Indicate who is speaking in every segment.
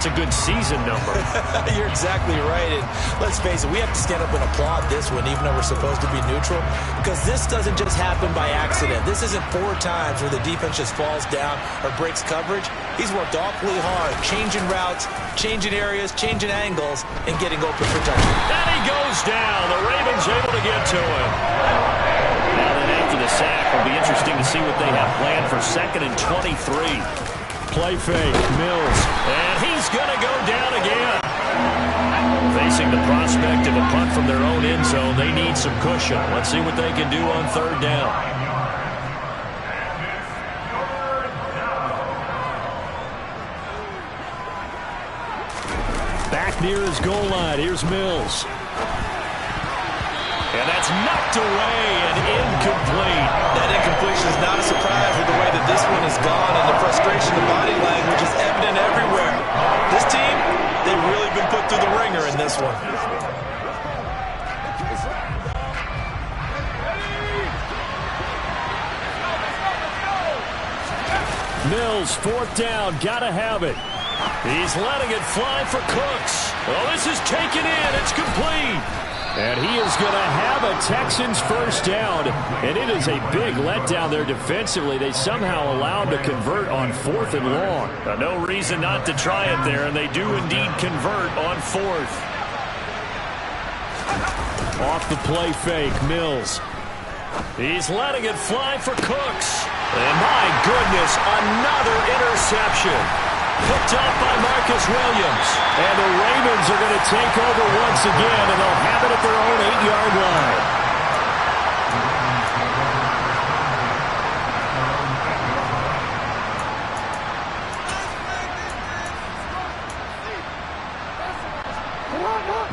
Speaker 1: It's a good season number.
Speaker 2: You're exactly right. And let's face it, we have to stand up and applaud this one, even though we're supposed to be neutral, because this doesn't just happen by accident. This isn't 4 times where the defense just falls down or breaks coverage. He's worked awfully hard, changing routes, changing areas, changing angles, and getting open for touchdown.
Speaker 1: And he goes down. The Ravens able to get to him. Now then, after the sack, it'll be interesting to see what they have planned for 2nd and 23. Play fake, Mills, and he's going to go down again. Facing the prospect of a punt from their own end zone, they need some cushion. Let's see what they can do on 3rd down. Back near his goal line, here's Mills. And that's knocked away and incomplete.
Speaker 2: That incompletion is not a surprise with the way that this one has gone, and the frustration, the body language is evident everywhere. This team, they've really been put through the ringer in this one.
Speaker 1: Mills, 4th down, gotta have it. He's letting it fly for Cooks. Well, this is taken in, it's complete. And he is going to have a Texans 1st down. And it is a big letdown there defensively. They somehow allowed to convert on 4th and long. No reason not to try it there, and they do indeed convert on 4th. Off the play fake, Mills. He's letting it fly for Cooks. And my goodness, another interception. Picked up by Marcus Williams. And the Ravens are going to take over once again, and they'll have it at their own 8-yard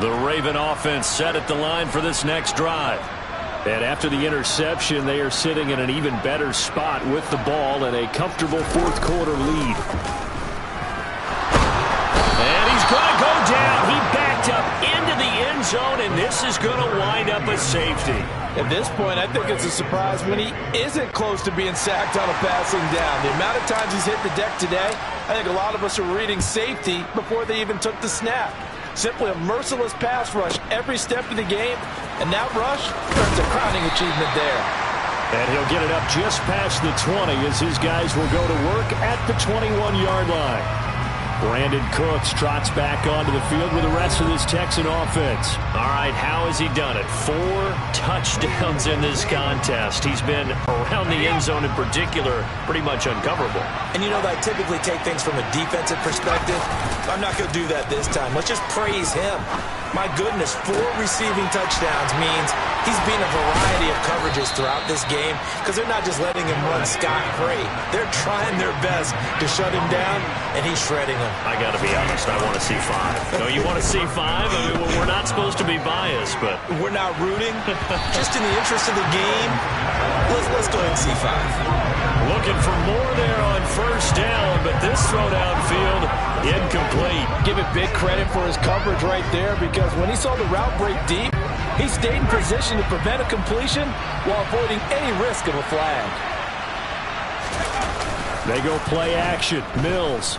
Speaker 1: line. The Raven offense set at the line for this next drive. And after the interception, they are sitting in an even better spot with the ball and a comfortable 4th quarter lead. Going to go down. He backed up into the end zone, and this is going to wind up a safety.
Speaker 2: At this point, I think it's a surprise when he isn't close to being sacked on a passing down. The amount of times he's hit the deck today, I think a lot of us are reading safety before they even took the snap. Simply a merciless pass rush every step of the game, and that rush earns a crowning achievement there.
Speaker 1: And he'll get it up just past the 20 as his guys will go to work at the 21-yard line. Brandon Cooks trots back onto the field with the rest of this Texan offense. All right, how has he done it? 4 touchdowns in this contest. He's been around the end zone in particular, pretty much uncoverable.
Speaker 2: And you know that I typically take things from a defensive perspective. I'm not going to do that this time. Let's just praise him. My goodness, 4 receiving touchdowns means he's been a variety of coverages throughout this game because they're not just letting him run scot-free. They're trying their best to shut him down, and he's shredding them.
Speaker 1: I got to be honest, I want to see 5. No, you want to see 5? I mean, well, we're not supposed to be biased, but...
Speaker 2: We're not rooting. Just in the interest of the game, let's go ahead and see 5.
Speaker 1: Looking for more there on 1st down, but this throw downfield, incomplete.
Speaker 2: Give it big credit for his coverage right there because when he saw the route break deep, he stayed in position to prevent a completion while avoiding any risk of a flag.
Speaker 1: They go play action. Mills.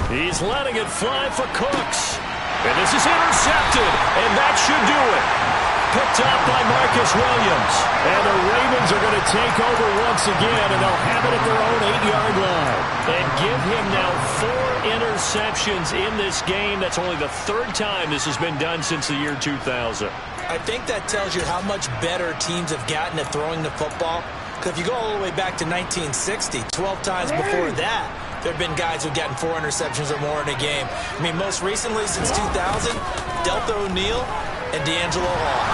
Speaker 1: He's letting it fly for Cooks. And this is intercepted, and that should do it. Picked up by Marcus Williams. And the Ravens are going to take over once again, and they'll have it at their own 8-yard line. And give him now 4 interceptions in this game. That's only the 3rd time this has been done since the year 2000.
Speaker 2: I think that tells you how much better teams have gotten at throwing the football. Because if you go all the way back to 1960, 12 times before that, there have been guys who've gotten 4 interceptions or more in a game. I mean, most recently since 2000, Delta O'Neal and D'Angelo Hall.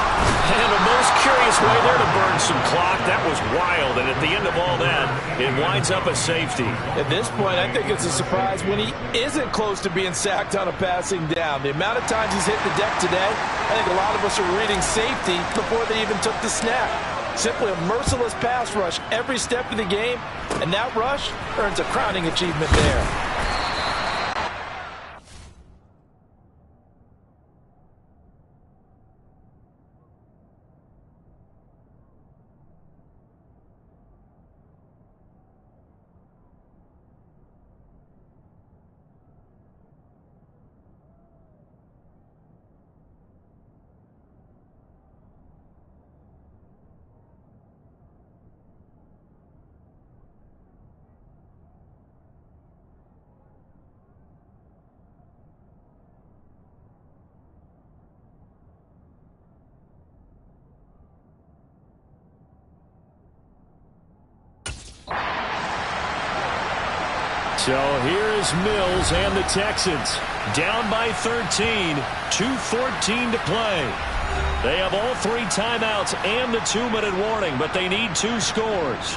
Speaker 1: And the most curious way there to burn some clock. That was wild, and at the end of all that, it winds up a safety.
Speaker 2: At this point, I think it's a surprise when he isn't close to being sacked on a passing down. The amount of times he's hit the deck today, I think a lot of us are reading safety before they even took the snap. Simply a merciless pass rush every step of the game, and that rush earns a crowning achievement there.
Speaker 1: So here is Mills and the Texans. Down by 13, 2:14 to play. They have all 3 timeouts and the 2-minute warning, but they need 2 scores.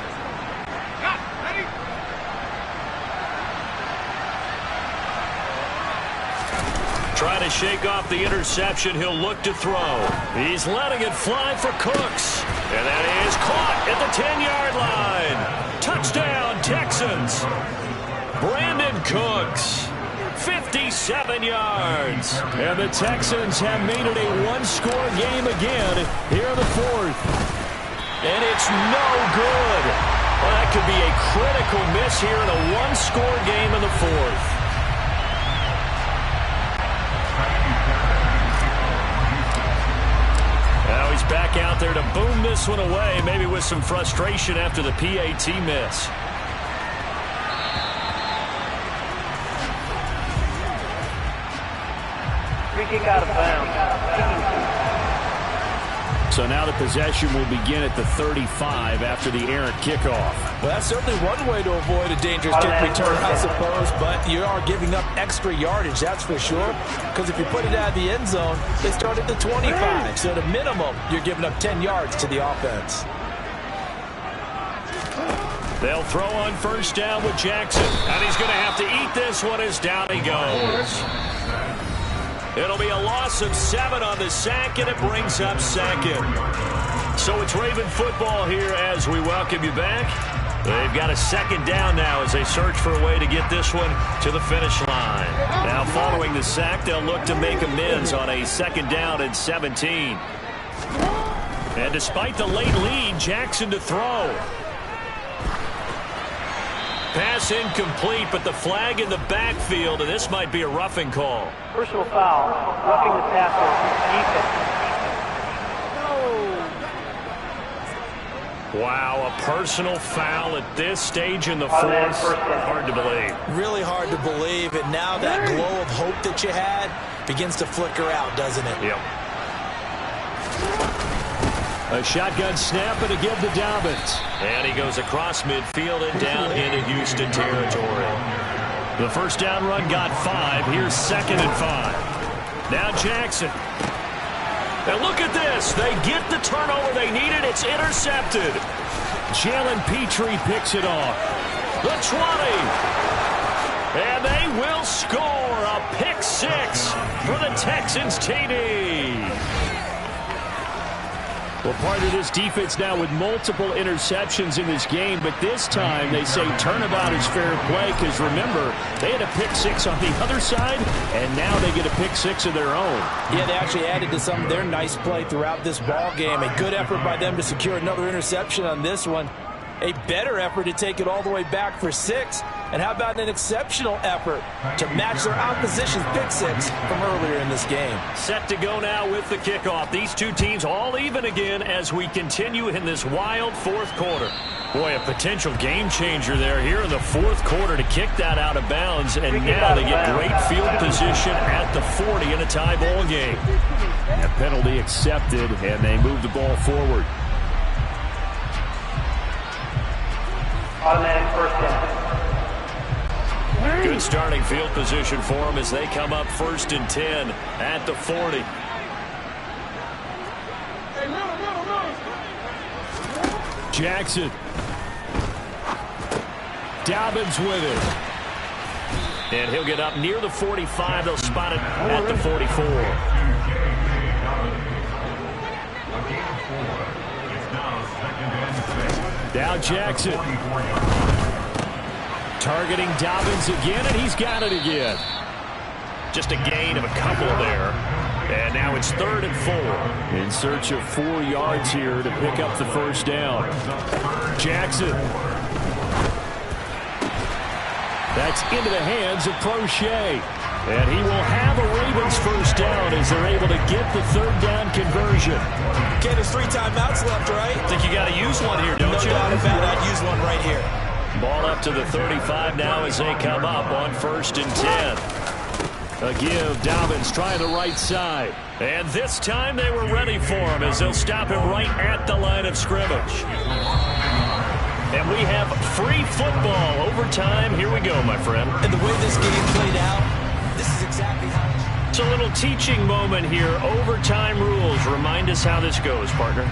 Speaker 1: Trying to shake off the interception. He'll look to throw. He's letting it fly for Cooks. And that is caught at the 10-yard line. Touchdown, Texans. Brandon Cooks, 57 yards. And the Texans have made it a 1-score game again here in the 4th. And it's no good. Well, that could be a critical miss here in a 1-score game in the 4th. Now he's back out there to boom this one away, maybe with some frustration after the PAT miss.
Speaker 3: Free kick out of bounds.
Speaker 1: So now the possession will begin at the 35 after the errant kickoff.
Speaker 2: Well, that's certainly one way to avoid a dangerous kick return, I suppose, but you are giving up extra yardage, that's for sure, because if you put it out of the end zone, they start at the 25, so at a minimum, you're giving up 10 yards to the offense.
Speaker 1: They'll throw on first down with Jackson, and he's going to have to eat this one as down he goes. It'll be a loss of 7 on the sack, and it brings up 2nd. So it's Raven football here as we welcome you back. They've got a 2nd down now as they search for a way to get this one to the finish line. Now following the sack, they'll look to make amends on a 2nd down and 17. And despite the late lead, Jackson to throw. Pass incomplete, but the flag in the backfield, and this might be a roughing call.
Speaker 3: Personal foul, roughing the passer, defense.
Speaker 1: Wow, a personal foul at this stage in the 4th. Hard to believe.
Speaker 2: Really hard to believe, and now that glow of hope that you had begins to flicker out, doesn't it?
Speaker 1: Yep. A shotgun snap and a give to Dobbins. And he goes across midfield and down into Houston territory. The first down run got 5. Here's 2nd and 5. Now Jackson. And look at this. They get the turnover they needed. It's intercepted. Jalen Petrie picks it off. The 20. And they will score a pick 6 for the Texans TD. Well, part of this defense now with multiple interceptions in this game, but this time they say turnabout is fair play because, remember, they had a pick 6 on the other side, and now they get a pick 6 of their own.
Speaker 2: Yeah, they actually added to some of their nice play throughout this ball game. A good effort by them to secure another interception on this one. A better effort to take it all the way back for 6. And how about an exceptional effort to match their opposition's pick 6 from earlier in this game.
Speaker 1: Set to go now with the kickoff. These two teams all even again as we continue in this wild 4th quarter. Boy, a potential game changer there here in the 4th quarter to kick that out of bounds. And now they get great field position at the 40 in a tie ball game. A penalty accepted, and they move the ball forward.
Speaker 3: Automatic first down.
Speaker 1: Good starting field position for them as they come up 1st and 10 at the 40. Jackson. Dobbins with it. And he'll get up near the 45. They'll spot it at the 44. Now Jackson. Targeting Dobbins again, and he's got it again. Just a gain of a couple there. And now it's 3rd and 4. In search of 4 yards here to pick up the first down. Jackson. That's into the hands of Prochet. And he will have a Ravens first down as they're able to get the 3rd down conversion.
Speaker 2: Okay, there's 3 timeouts left, right?
Speaker 1: I think you got to use one here, don't you?
Speaker 2: No doubt about it. I'd use one right here.
Speaker 1: Ball up to the 35 now as they come up on 1st and 10. A give, Dobbins trying the right side. And this time they were ready for him as they'll stop him right at the line of scrimmage. And we have free football overtime. Here we go, my friend.
Speaker 2: And the way this game played out, this is exactly how
Speaker 1: it's a little teaching moment here. Overtime rules. Remind us how this goes, partner.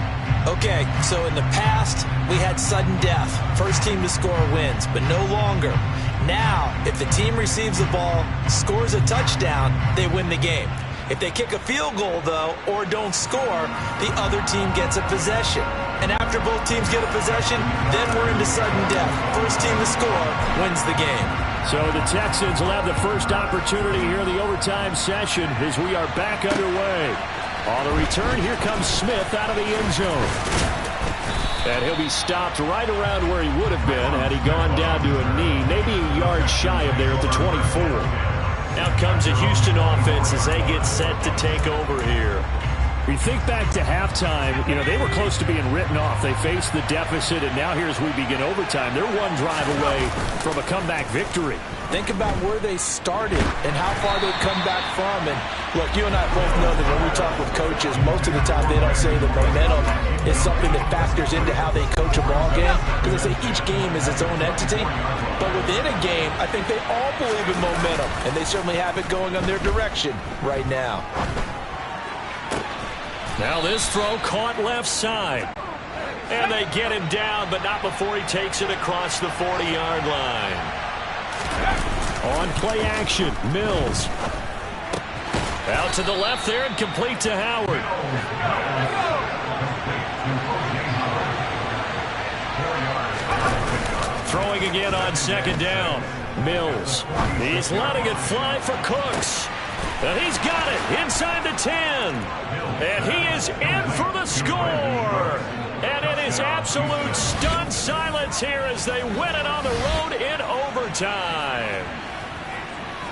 Speaker 2: Okay, so in the past, we had sudden death. First team to score wins, but no longer. Now, if the team receives the ball, scores a touchdown, they win the game. If they kick a field goal, though, or don't score, the other team gets a possession. And after both teams get a possession, then we're into sudden death. First team to score wins the game.
Speaker 1: So the Texans will have the first opportunity here in the overtime session as we are back underway. On the return, here comes Smith out of the end zone. And he'll be stopped right around where he would have been had he gone down to a knee, maybe a yard shy of there at the 24. Now comes the Houston offense as they get set to take over here. We think back to halftime, they were close to being written off. They faced the deficit, and now here's we begin overtime. They're one drive away from a comeback victory.
Speaker 2: Think about where they started and how far they've come back from. And look, you and I both know that when we talk with coaches, most of the time they don't say that momentum is something that factors into how they coach a ball game, because they say each game is its own entity. But within a game, I think they all believe in momentum, and they certainly have it going on their direction right now.
Speaker 1: Now this throw caught left side. And they get him down, but not before he takes it across the 40-yard line. On play action, Mills. Out to the left there and complete to Howard. Throwing again on second down. Mills. He's letting it fly for Cooks. And he's got it inside the 10. And he is in for the score. And it is absolute stunned silence here as they win it on the road in overtime.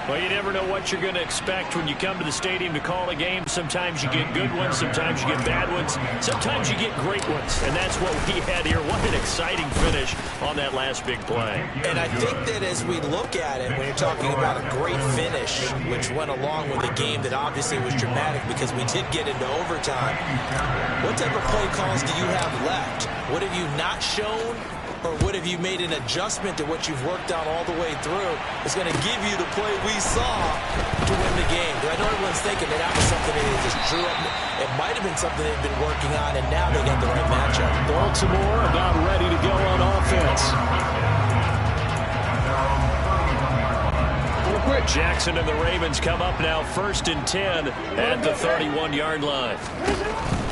Speaker 1: Well, you never know what you're going to expect when you come to the stadium to call a game. Sometimes you get good ones. Sometimes you get bad ones. Sometimes you get great ones. And that's what we had here. What an exciting finish on that last big play.
Speaker 2: And I think that as we look at it, when you're talking about a great finish, which went along with a game that obviously was dramatic because we did get into overtime, what type of play calls do you have left? What have you not shown? Or what have you made an adjustment to what you've worked on all the way through? It's going to give you the play we saw to win the game. Because I know everyone's thinking that was something they just drew up. It might have been something they've been working on, and now they got the right matchup.
Speaker 1: Baltimore about ready to go on offense. Jackson and the Ravens come up now 1st and 10 at the 31-yard line.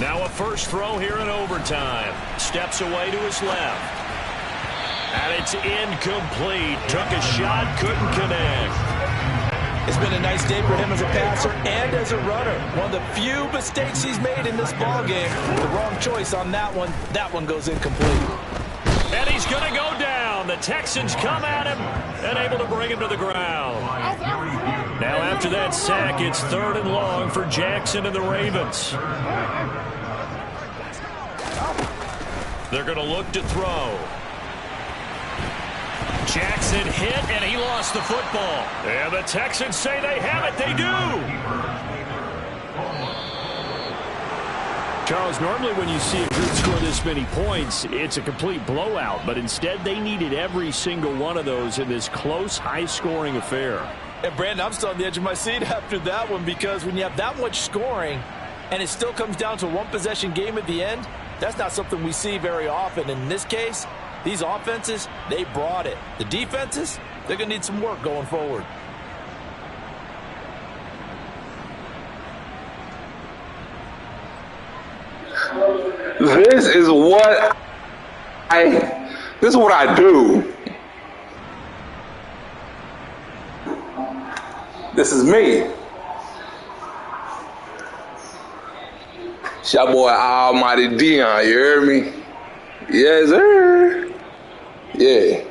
Speaker 1: Now a first throw here in overtime. Steps away to his left. And it's incomplete. Took a shot, couldn't connect.
Speaker 2: It's been a nice day for him as a passer and as a runner. One of the few mistakes he's made in this ballgame. The wrong choice on that one. That one goes incomplete.
Speaker 1: And he's going to go down. The Texans come at him and able to bring him to the ground. Now after that sack, it's 3rd and long for Jackson and the Ravens. They're going to look to throw. Jackson hit, and he lost the football. And the Texans say they have it. They do. Charles, normally when you see a group score this many points, it's a complete blowout. But instead, they needed every single one of those in this close, high-scoring affair.
Speaker 2: And, Brandon, I'm still on the edge of my seat after that one, because when you have that much scoring and it still comes down to a one-possession game at the end, that's not something we see very often. In this case, these offenses, they brought it. The defenses, they're going to need some work going forward.
Speaker 4: This is what I do. This is me. It's your boy Almighty Dion, you heard me? Yes, sir. Yeah.